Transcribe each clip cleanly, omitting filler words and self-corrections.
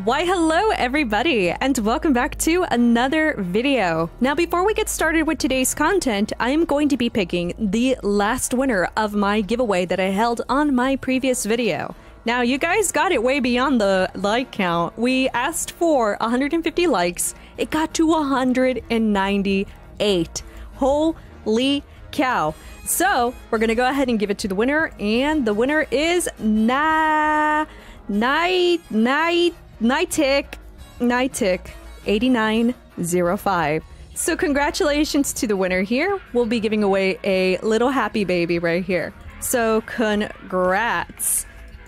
Why hello everybody and welcome back to another video. Now before we get started with today's content, I am going to be picking the last winner of my giveaway that I held on my previous video. Now you guys got it way beyond the like count. We asked for 150 likes. It got to 198. Holy cow. So we're gonna go ahead and give it to the winner, and the winner is Nightick 8905. So congratulations to the winner here. We'll be giving away a little happy baby right here. So congrats.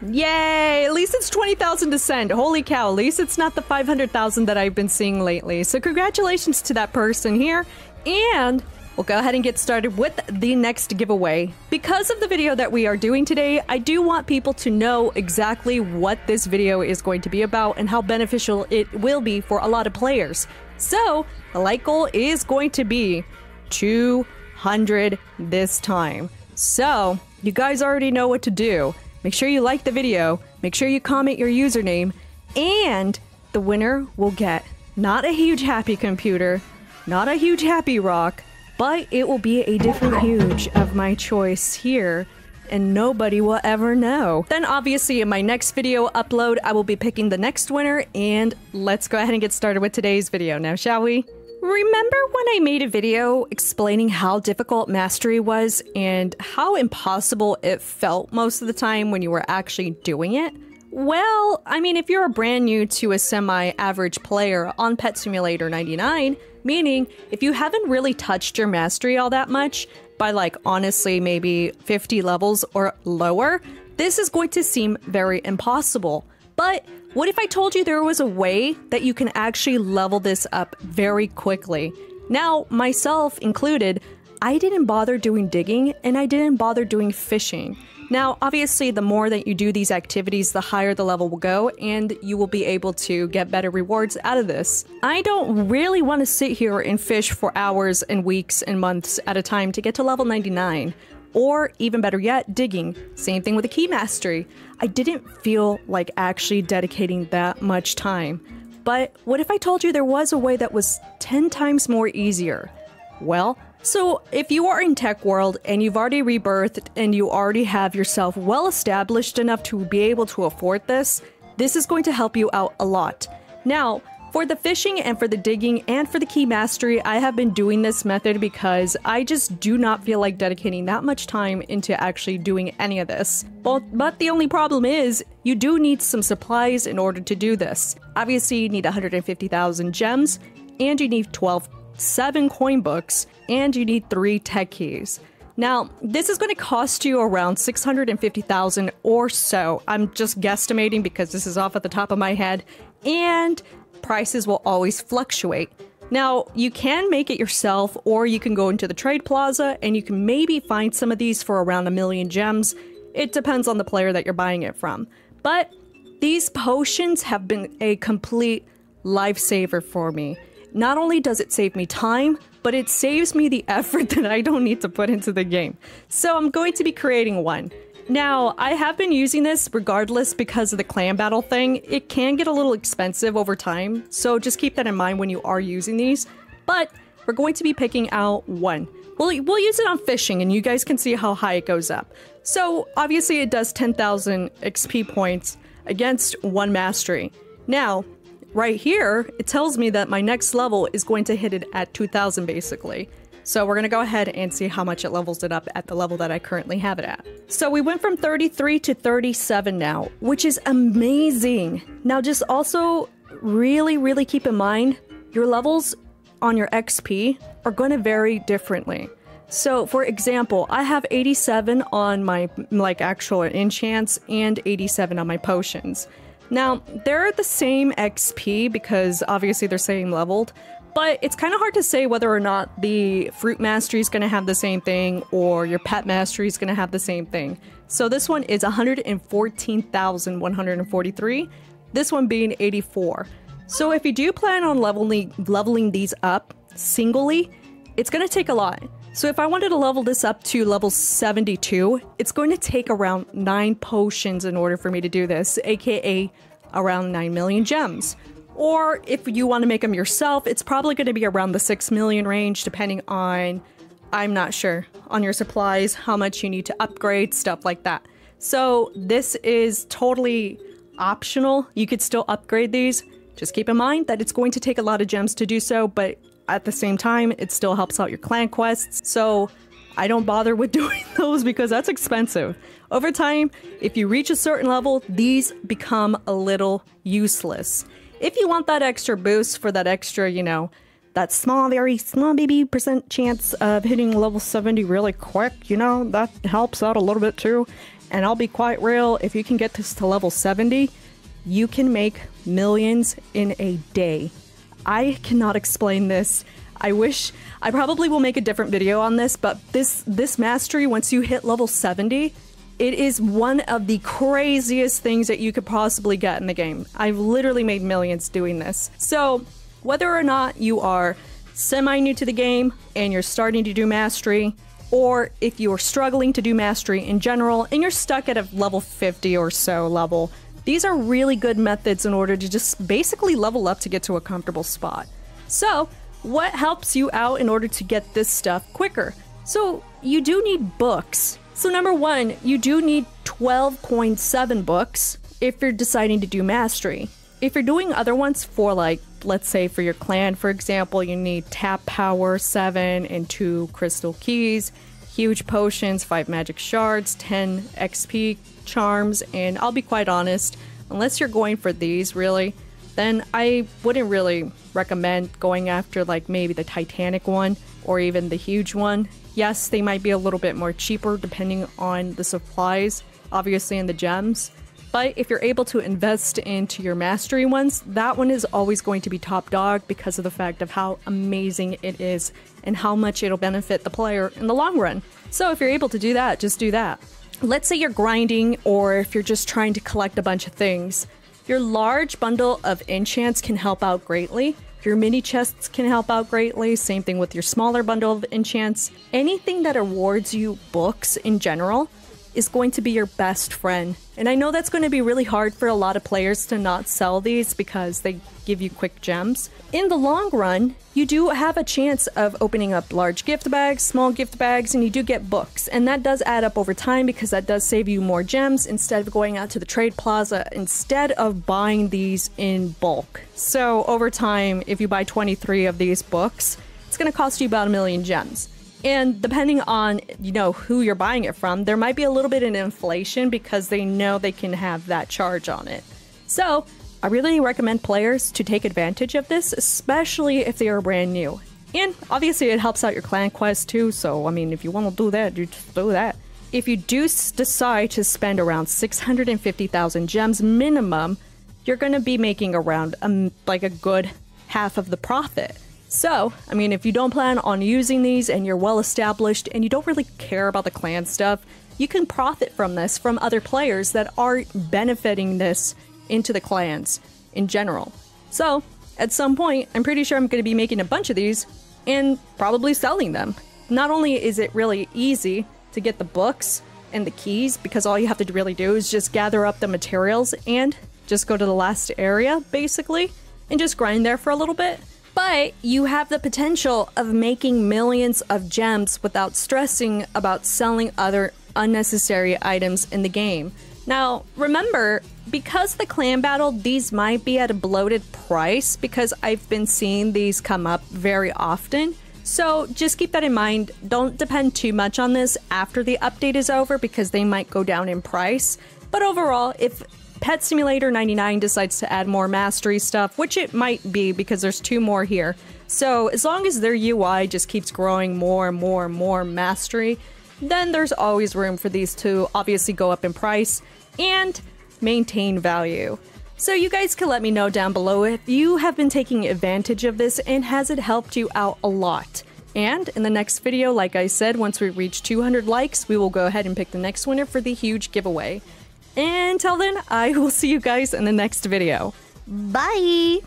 Yay! At least it's 20,000 to send. Holy cow, at least it's not the 500,000 that I've been seeing lately. So congratulations to that person here. And we'll go ahead and get started with the next giveaway. Because of the video that we are doing today, I do want people to know exactly what this video is going to be about and how beneficial it will be for a lot of players. So the like goal is going to be 200 this time. So you guys already know what to do. Make sure you like the video, make sure you comment your username, and the winner will get not a huge happy computer, not a huge happy rock, but it will be a different huge of my choice here, and nobody will ever know. Then obviously in my next video upload, I will be picking the next winner, and let's go ahead and get started with today's video now, shall we? Remember when I made a video explaining how difficult mastery was and how impossible it felt most of the time when you were actually doing it? Well, I mean, if you're brand new to a semi-average player on Pet Simulator 99, meaning if you haven't really touched your mastery all that much, by like honestly maybe 50 levels or lower, this is going to seem very impossible. But what if I told you there was a way that you can actually level this up very quickly? Now, myself included, I didn't bother doing digging and I didn't bother doing fishing. Now, obviously, the more that you do these activities, the higher the level will go, and you will be able to get better rewards out of this. I don't really want to sit here and fish for hours and weeks and months at a time to get to level 99. Or, even better yet, digging. Same thing with the key mastery. I didn't feel like actually dedicating that much time. But what if I told you there was a way that was 10 times more easier? Well, so if you are in tech world and you've already rebirthed and you already have yourself well established enough to be able to afford this, this is going to help you out a lot. Now, for the fishing and for the digging and for the key mastery, I have been doing this method because I just do not feel like dedicating that much time into actually doing any of this. But the only problem is, you do need some supplies in order to do this. Obviously, you need 150,000 gems, and you need 7 coin books, and you need 3 tech keys. Now, this is going to cost you around 650,000 or so. I'm just guesstimating because this is off at the top of my head, and prices will always fluctuate. Now, you can make it yourself, or you can go into the trade plaza and you can maybe find some of these for around 1,000,000 gems. It depends on the player that you're buying it from. But these potions have been a complete lifesaver for me. Not only does it save me time, but it saves me the effort that I don't need to put into the game. So I'm going to be creating one. Now, I have been using this regardless because of the clan battle thing. It can get a little expensive over time, so just keep that in mind when you are using these. But we're going to be picking out one. We'll use it on fishing, and you guys can see how high it goes up. So obviously it does 10,000 XP points against 1 mastery. Now, right here, it tells me that my next level is going to hit it at 2,000 basically. So we're going to go ahead and see how much it levels it up at the level that I currently have it at. So we went from 33 to 37 now, which is amazing. Now just also really keep in mind, your levels on your XP are going to vary differently. So for example, I have 87 on my actual enchants and 87 on my potions. Now, they're the same XP because obviously they're same leveled, but it's kind of hard to say whether or not the fruit mastery is going to have the same thing or your pet mastery is going to have the same thing. So this one is 114,143, this one being 84. So if you do plan on leveling these up singly, it's going to take a lot. So if I wanted to level this up to level 72, it's going to take around 9 potions in order for me to do this, aka around 9 million gems. Or if you want to make them yourself, it's probably going to be around the 6 million range, depending on, I'm not sure, on your supplies, how much you need to upgrade, stuff like that. So this is totally optional. You could still upgrade these. Just keep in mind that it's going to take a lot of gems to do so, but at the same time, it still helps out your clan quests. So I don't bother with doing those because that's expensive. Over time, if you reach a certain level, these become a little useless. If you want that extra boost for that extra, you know, that small, very small baby % chance of hitting level 70 really quick, you know, that helps out a little bit too. And I'll be quite real, if you can get this to level 70, you can make millions in a day. I cannot explain this. I probably will make a different video on this, but this mastery, once you hit level 70, it is one of the craziest things that you could possibly get in the game. I've literally made millions doing this. So whether or not you are semi-new to the game and you're starting to do mastery, or if you're struggling to do mastery in general and you're stuck at a level 50 or so level, these are really good methods in order to just basically level up to get to a comfortable spot. So what helps you out in order to get this stuff quicker? So you do need books. So number one, you do need 12.7 books if you're deciding to do mastery. If you're doing other ones for, like, let's say for your clan, for example, you need tap power 7 and 2 crystal keys, huge potions, 5 magic shards, 10 XP charms, and I'll be quite honest, unless you're going for these really, then I wouldn't really recommend going after like maybe the Titanic one or even the huge one. Yes, they might be a little bit more cheaper depending on the supplies, obviously, and the gems. But if you're able to invest into your mastery ones, that one is always going to be top dog because of the fact of how amazing it is and how much it'll benefit the player in the long run. So if you're able to do that, just do that. Let's say you're grinding, or if you're just trying to collect a bunch of things. Your large bundle of enchants can help out greatly. Your mini chests can help out greatly. Same thing with your smaller bundle of enchants. Anything that awards you books in general is going to be your best friend. And I know that's going to be really hard for a lot of players to not sell these because they give you quick gems. In the long run, you do have a chance of opening up large gift bags, small gift bags, and you do get books. And that does add up over time because that does save you more gems instead of going out to the trade plaza, instead of buying these in bulk. So over time, if you buy 23 of these books, it's going to cost you about 1 million gems. And depending on, you know, who you're buying it from, there might be a little bit of inflation because they know they can have that charge on it. So I really recommend players to take advantage of this, especially if they are brand new. And obviously it helps out your clan quest too, so I mean, if you want to do that, you just do that. If you do decide to spend around 650,000 gems minimum, you're going to be making around like a good half of the profit. So, I mean, if you don't plan on using these and you're well established and you don't really care about the clan stuff, you can profit from this from other players that are benefiting this into the clans in general. So, at some point, I'm pretty sure I'm going to be making a bunch of these and probably selling them. Not only is it really easy to get the books and the keys, because all you have to really do is just gather up the materials and just go to the last area, basically, and just grind there for a little bit. But you have the potential of making millions of gems without stressing about selling other unnecessary items in the game. Now, remember, because the clan battle, these might be at a bloated price because I've been seeing these come up very often. So just keep that in mind. Don't depend too much on this after the update is over because they might go down in price. But overall, if Pet Simulator 99 decides to add more mastery stuff, which it might be because there's 2 more here. So as long as their UI just keeps growing more and more and more mastery, then there's always room for these to obviously go up in price and maintain value. So you guys can let me know down below if you have been taking advantage of this and has it helped you out a lot. And in the next video, like I said, once we reach 200 likes, we will go ahead and pick the next winner for the huge giveaway. Until then, I will see you guys in the next video. Bye!